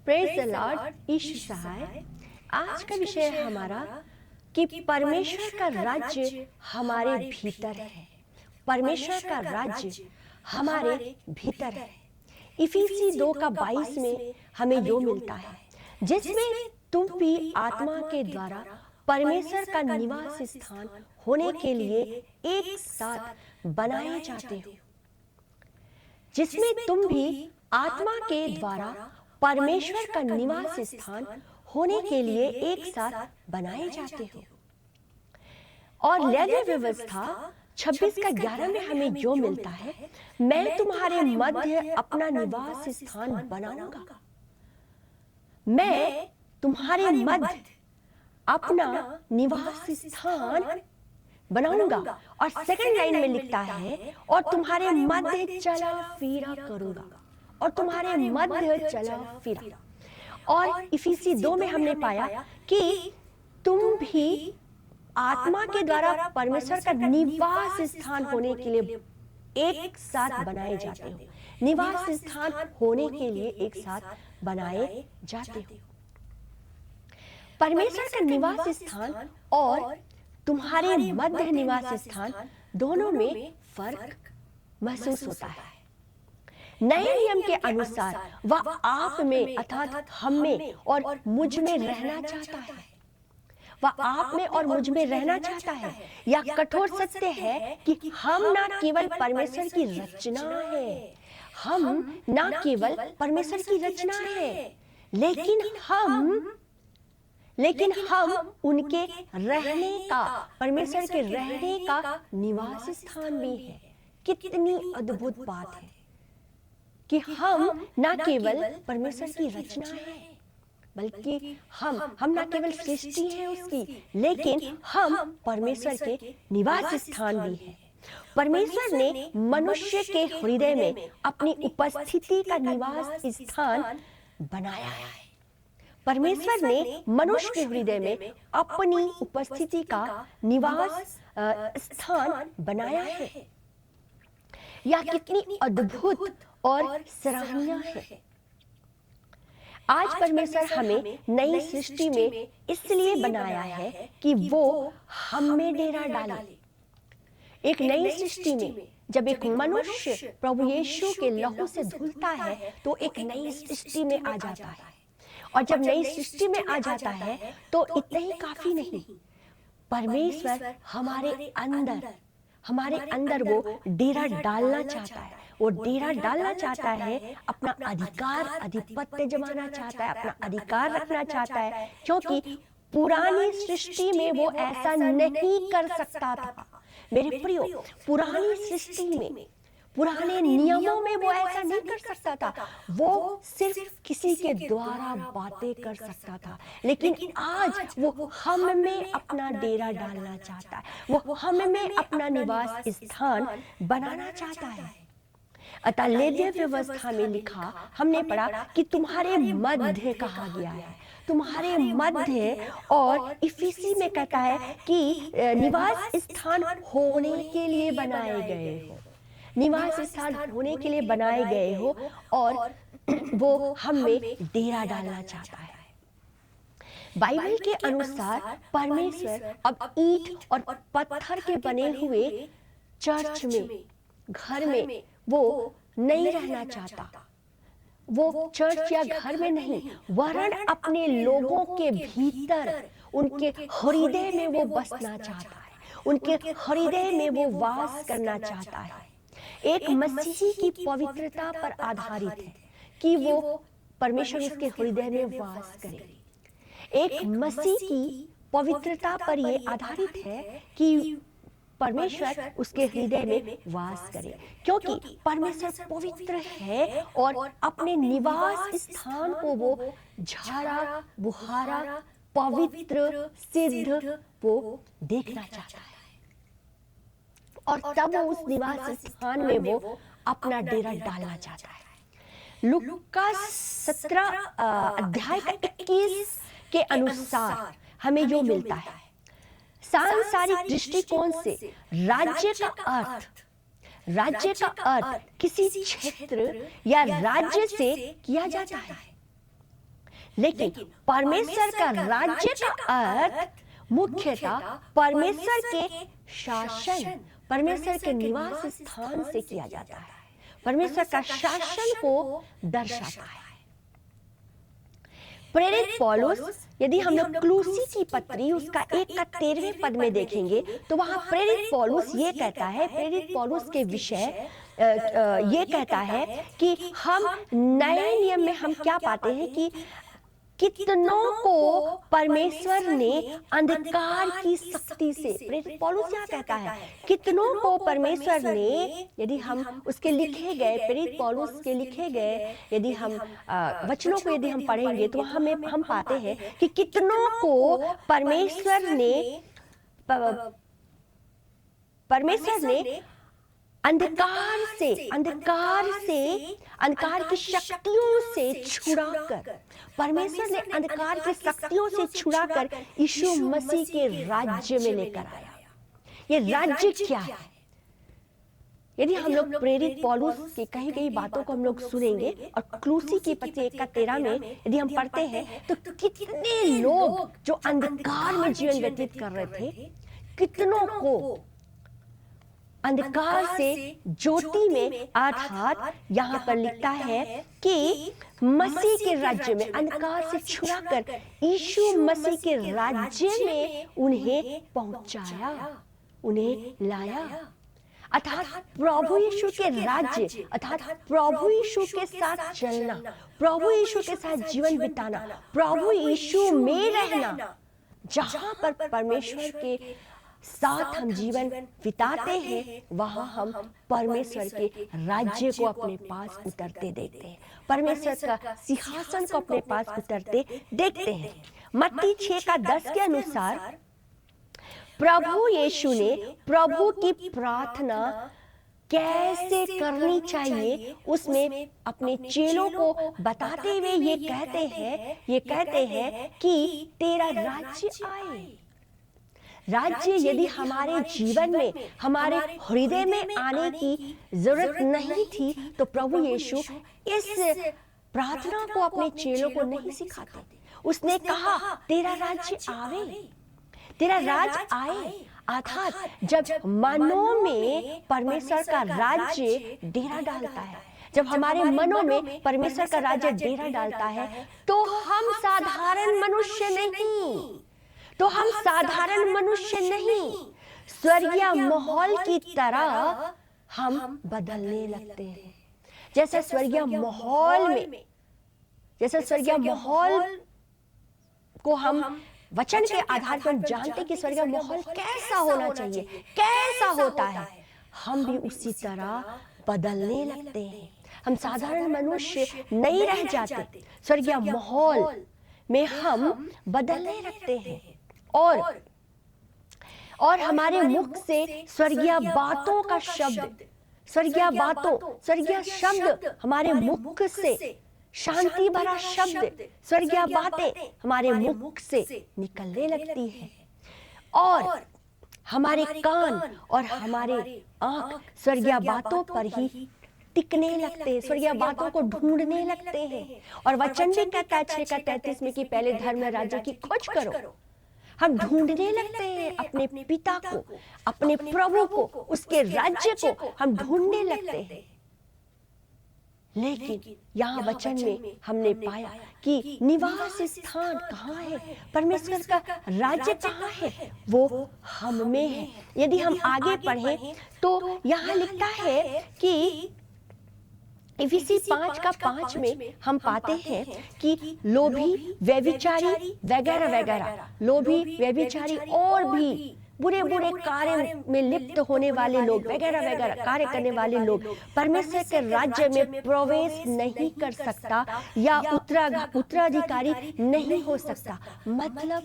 Praise the Lord. ईश सहाय। आज का विषय है हमारा कि परमेश्वर का राज्य हमारे भीतर है। परमेश्वर का राज्य हमारे भीतर है। इफिसी 2:22 में हमें यो मिलता है, जिसमें तुम भी आत्मा के द्वारा परमेश्वर का निवास स्थान होने के लिए एक साथ बनाए जाते हो। जिसमें तुम भी आत्मा के द्वारा परमेश्वर का निवास स्थान होने के लिए एक साथ बनाए जाते हो। और लेवी व्यवस्था 26:11 में हमें जो मिलता है, मैं तुम्हारे मध्य अपना निवास स्थान बनाऊंगा। मैं तुम्हारे मध्य अपना निवास स्थान बनाऊंगा। और सेकंड लाइन में लिखता है, और तुम्हारे मध्य चला फिरा करूंगा। और तुम्हारे मध्य चला फिरा। और इफिसी 2 में हमने पाया कि तुम भी आत्मा के द्वारा परमेश्वर का निवास स्थान होने के लिए एक साथ बनाए जाते हो। निवास स्थान होने के लिए एक साथ बनाए जाते हो। परमेश्वर का निवास स्थान और तुम्हारे मध्य निवास स्थान दोनों में फर्क महसूस होता है। नए नियम के अनुसार वह आप में अर्थात हम में और मुझ में रहना चाहता है। वह आप में और मुझ में रहना चाहता है। यह कठोर सत्य है कि हम ना केवल परमेश्वर की रचना है, हम ना केवल परमेश्वर की रचना है, लेकिन हम उनके रहने का, परमेश्वर के रहने का निवास स्थान भी है। कितनी अद्भुत बात है कि हम ना केवल परमेश्वर की रचना है, बल्कि हम ना केवल सृष्टि है उसकी, लेकिन हम परमेश्वर के निवास स्थान भी है। परमेश्वर ने मनुष्य के हृदय में अपनी उपस्थिति का निवास स्थान बनाया है। परमेश्वर ने मनुष्य के हृदय में अपनी उपस्थिति का निवास स्थान बनाया है। यह कितनी अद्भुत और सराहनीय है। आज परमेश्वर हमें नई सृष्टि में इसलिए बनाया है कि वो हम में डेरा डाले। एक नई सृष्टि में जब एक मनुष्य प्रभु यीशु के लहू से धुलता है तो एक नई सृष्टि में आ जाता है। और जब नई सृष्टि में आ जाता है तो इतना ही काफी नहीं, परमेश्वर हमारे अंदर वो डेरा डालना चाहता है। वो डेरा डालना चाहता है, अपना अधिकार आधिपत्य जमाना चाहता है, अपना अधिकार रखना चाहता है, क्योंकि पुरानी सृष्टि में वो ऐसा नहीं कर सकता था। मेरे प्रियो, पुरानी सृष्टि में, पुराने नियमों में वो ऐसा नहीं कर सकता था। वो सिर्फ किसी के द्वारा बातें कर सकता था, लेकिन आज वो हम में अपना डेरा डालना चाहता है। वो हम में अपना निवास स्थान बनाना चाहता है। अतः लेवी व्यवस्था में लिखा, हमने पढ़ा कि तुम्हारे मध्य कहा गया है, तुम्हारे मध्य। और इफिसी में कहता है कि निवास स्थान होने के लिए बनाए गए हो। निवास स्थान होने के लिए बनाए गए हो और वो हम में डेरा डालना चाहता है। बाइबल के अनुसार परमेश्वर अब ईंट और पत्थर के बने हुए चर्च में, घर में वो नहीं रहना चाहता। वो चर्च या घर में नहीं, वरन अपने लोगों के भीतर, उनके हृदय में वो बसना चाहता है। उनके हृदय में वो वास करना चाहता है। एक मसीही की पवित्रता पर आधारित है कि वो परमेश्वर उसके हृदय में वास करे। एक मसीह की पवित्रता पर यह आधारित है कि परमेश्वर उसके हृदय में वास करे, क्योंकि परमेश्वर पवित्र है और अपने निवास स्थान को वो झाड़ा बुहारा, पवित्र, सिद्ध वो देखना चाहता है। और तब वो उस निवास स्थान में वो अपना डेरा डालना चाहता है। लूका 17:21 के अनुसार हमें जो मिलता है, सांसारिक दृष्टिकोण से राज्य का अर्थ किसी क्षेत्र या राज्य से किया जाता है। लेकिन परमेश्वर का राज्य का अर्थ मुख्यतः परमेश्वर के शासन, परमेश्वर के निवास स्थान से किया जाता है, परमेश्वर का शासन को दर्शाता है। प्रेरित पौलुस, यदि हम लोग क्लूसी की पत्री उसका 1 का 13वें पद में देखेंगे तो वहां प्रेरित पौलुस ये कहता है, प्रेरित पौलुस के विषय ये कहता है कि हम नए नियम में हम क्या पाते हैं कि कितनों को परमेश्वर ने अंधकार की शक्ति से, प्रेरित पौलुस क्या कहता है, कितनों को परमेश्वर ने, यदि हम उसके लिखे गए, प्रेरित पौलुस के लिखे गए यदि हम वचनों को यदि हम पढ़ेंगे तो हम पाते हैं कि कितनों को परमेश्वर ने अंधकार की शक्तियों से छुड़ाकर, परमेश्वर ने अंधकार की शक्तियों से छुड़ाकर यीशु मसीह के राज्य में लेकर आया। ये राज्य क्या है? यदि हम लोग प्रेरित पौलुस की कही गई बातों को हम लोग सुनेंगे और क्लूसी की पत्री 1 का 13 में यदि हम पढ़ते हैं तो कितने लोग जो अंधकार में जीवन व्यतीत कर रहे थे, कितनों को अंधकार से ज्योति में, अर्थात यहाँ पर लिखता है कि मसीह के राज्य में, अंधकार से छुड़ाकर यीशु मसीह के राज्य में उन्हें पहुंचाया, उन्हें लाया। अर्थात प्रभु यीशु के राज्य, अर्थात प्रभु यीशु के साथ चलना, प्रभु यीशु के साथ जीवन बिताना, प्रभु यीशु में रहना, जहां पर परमेश्वर के साथ हम जीवन बिताते हैं वहां हम परमेश्वर के राज्य को अपने पास उतरते देखते हैं, परमेश्वर का सिंहासन को अपने पास उतरते देखते हैं। मत्ती 6 का 10 के अनुसार प्रभु यीशु ने प्रभु की प्रार्थना कैसे करनी चाहिए उसमें अपने चेलों को बताते हुए ये कहते हैं कि तेरा राज्य आए। राज्य यदि हमारे जीवन में, हमारे हृदय में आने की जरूरत नहीं थी तो प्रभु यीशु इस प्रार्थना को अपने चेलों को नहीं सिखाते। उसने कहा तेरा राज्य आवे, तेरा राज्य आए। अर्थात जब मनों में परमेश्वर का राज्य डेरा डालता है, जब हमारे मनों में परमेश्वर का राज्य डेरा डालता है तो हम साधारण मनुष्य नहीं, स्वर्गीय माहौल की तरह हम बदलने लगते हैं। जैसे स्वर्गीय माहौल को हम वचन के आधार पर जानते कि स्वर्गीय माहौल कैसा होना चाहिए, कैसा होता है, हम भी उसी तरह बदलने लगते हैं। हम साधारण मनुष्य नहीं रह जाते, स्वर्गीय माहौल में हम बदलने लगते हैं और हमारे मुख से स्वर्गीय बातों का शब्द, स्वर्गीय शब्द हमारे मुख से, शांति भरा शब्द, स्वर्गीय बातें हमारे मुख से निकलने लगती है और हमारे कान और हमारे आंख स्वर्गीय बातों पर ही टिकने लगते हैं, स्वर्गीय बातों को ढूंढने लगते हैं। और वचन भी कहता है 6 का 33 में कि पहले धर्म राज्य की खोज करो। हम ढूंढने लगते हैं अपने पिता को, अपने प्रभु को, उसके राज्य को हम ढूंढने लगते हैं। लेकिन यहाँ वचन में हमने पाया कि निवास स्थान कहाँ है, परमेश्वर का राज्य कहाँ है, वो हम में है। यदि हम आगे पढ़ें तो यहाँ लिखता है कि इफिसी 5 का 5 में हम पाते हैं कि लोभी, व्यभिचारी वगैरह वगैरह, लोभी, व्यभिचारी और भी बुरे बुरे कार्य में लिप्त होने वाले लोग वगैरह वगैरह कार्य करने वाले लोग परमेश्वर के राज्य में प्रवेश नहीं कर सकता या उत्तराधिकारी नहीं हो सकता। मतलब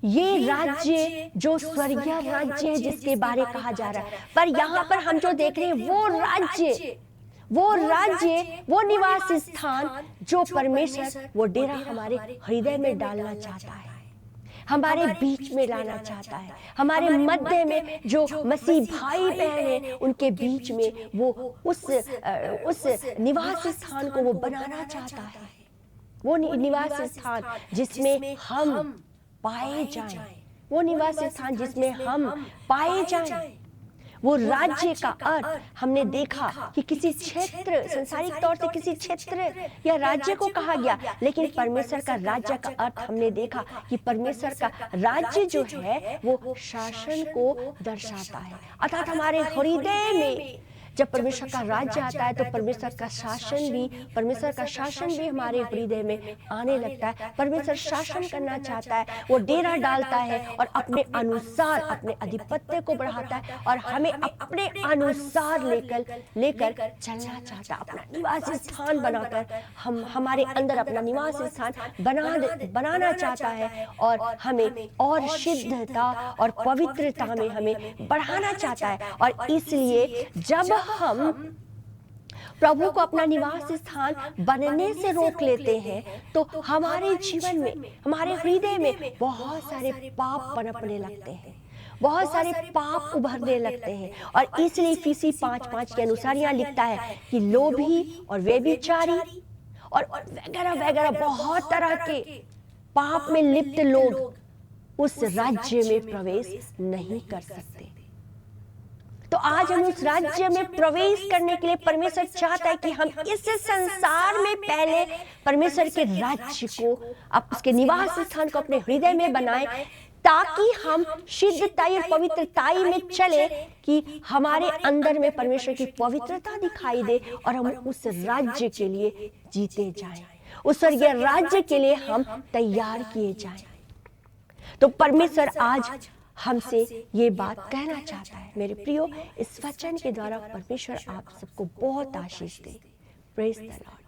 ये राज्य जो स्वर्गीय राज्य है जिसके बारे कहा जा रहा है, पर यहाँ पर हम जो देख रहे हैं वो निवास स्थान जो परमेश्वर वो डेरा हमारे हृदय में डालना चाहता है, हमारे बीच में लाना चाहता है, हमारे मध्य में जो मसीह भाई बहन हैं उनके बीच में वो उस निवास स्थान को वो बनाना चाहता है, वो निवास स्थान जिसमें हम पाए जाएं, वो निवास स्थान जिसमें हम पाए जाएं। वो राज्य का अर्थ हमने देखा कि किसी क्षेत्र, संसारिक तौर से किसी क्षेत्र या राज्य को कहा गया, लेकिन परमेश्वर का राज्य का अर्थ हमने देखा कि परमेश्वर का राज्य जो है वो शासन को दर्शाता है। अर्थात हमारे हृदय में जब परमेश्वर का राज्य आता है तो परमेश्वर का शासन भी हमारे हृदय में आने लगता है। परमेश्वर शासन करना चाहता है, वो डेरा डालता है और अपने अनुसार अपने अधिपत्य को बढ़ाता है और हमें अपने अनुसार लेकर चलना चाहता है। अपना निवास स्थान बनाकर हमारे अंदर अपना निवास स्थान बनाना चाहता है और हमें और शुद्धता और पवित्रता में हमें बढ़ाना चाहता है। और इसलिए जब हम प्रभु को अपना निवास स्थान बनने से रोक लेते हैं तो हमारे जीवन में, हमारे हृदय में बहुत सारे पाप पनपने लगते हैं, बहुत सारे पाप उभरने लगते हैं। और इसलिए इफिसी 5:5 के अनुसार यहाँ लिखता है कि लोभी और व्यभिचारी और वगैरह वगैरह बहुत तरह के पाप में लिप्त लोग उस राज्य में प्रवेश नहीं कर सकते। तो आज हम उस राज्य में प्रवेश करने के लिए परमेश्वर चाहता है कि हम इस संसार में पहले परमेश्वर के राज्य को, उसके निवास स्थान को अपने हृदय में बनाएं, ताकि हम शुद्धताई और पवित्रताई में चले कि हमारे अंदर में परमेश्वर की पवित्रता दिखाई दे और हम उस राज्य के लिए जीते जाएं, उस स्वर्गीय राज्य के लिए हम तैयार किए जाएं। तो परमेश्वर आज हमसे ये बात कहना चाहता है। मेरे प्रियो, इस वचन के द्वारा परमेश्वर आप सबको बहुत आशीष दे। Praise the Lord.